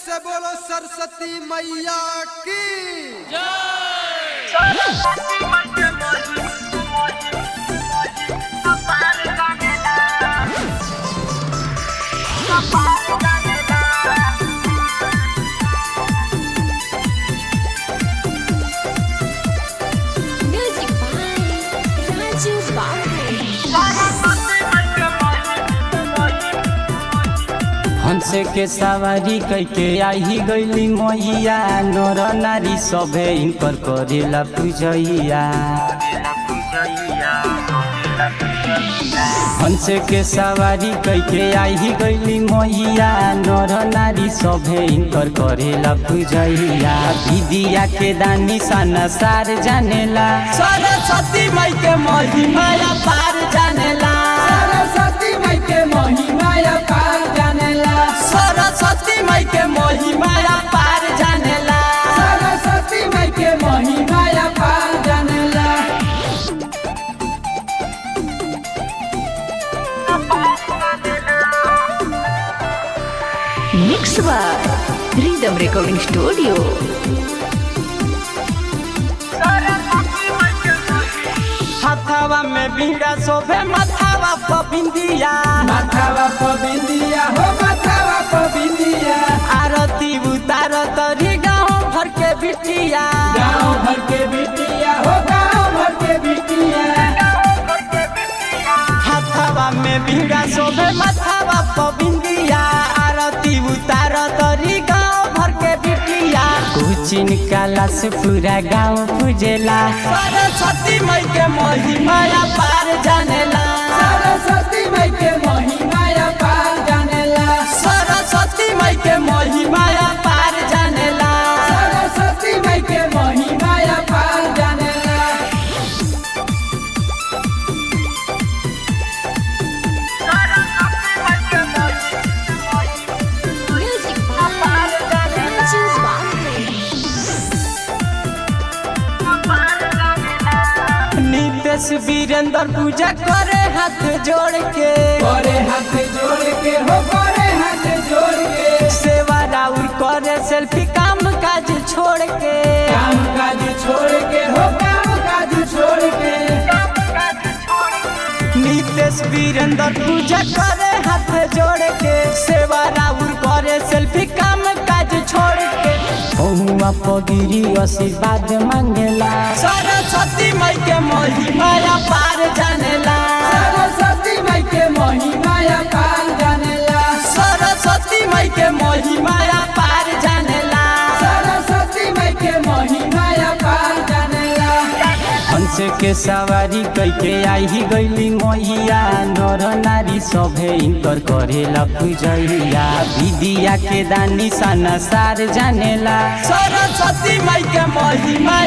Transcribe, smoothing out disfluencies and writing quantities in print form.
से बोलो सरस्वती मैया की Music by Raju Babu. हंस के सवारी कैके आई गईली मैया नर नारी सभे इनकर करेला पूजैया। हंस के सवारी कैके आई गईली मैया नर नारी सभे इनकर करेला पूजैया। विद्या के दानी सना सार जानेला सरस्वती माई के महिमा पार जानेला। सरस्वती माई के महिमा पार जानेला। सरस्वती माई के महिमा पार जानेला। सरस्वती माई के महिमा पार जानेला। Mix by Rhythm Recording Studio. हाथावा में बीड़ा शोभे माथावा पबिंदिया। माथावा पबिंदिया हो माथावा पबिंदिया। आरती उतार तरी गाँव भर के बिटिया। गाँव भर के बिटिया हो गाँव भर के बिटिया। हाथावा में बीड़ा शोभे माथावा पबिंदिया। आरती उतार तरी गाँव भर के बिटिया। कुचिन काला से पूरा गाँव पूजेला। सरस्वती माई के महिमा पार जानेला। सरस्वती माई के महिमा पार जानेला। सरस्वती माई के महिमा पार जानेला। सरस्वती माई के महिमा पार जानेला। Music by Raju Babu. Nitesh Virendra पूजा करे हाथ जोड़ के। करे हाथ जोड़ के हो करे हाथ जोड़ के। सेवा राउर करे सेल्फी काम काज छोड़ के। काम काज छोड़ के हो काम काज छोड़ के। नितेश वीरेंद्र पूजा करे हाथ जोड़ के। सेवा राउर करे सेल्फी काम काज छोड़ के। ओहुआ पगिरी आशीर्वाद मांगेला। सरस्वती माई के महिमा पार जानेला। सरस्वती माई के महिमा पार जानेला। सरस्वती माई के महिमा पार जानेला। सरस्वती माई के महिमा पार जानेला। हंस के सवारी कैके आई गईली मैया नर नारी सभे इनकर करेला पूजैया। विद्या के दानी सना सार जानेला। सरस्वती माई के महिमा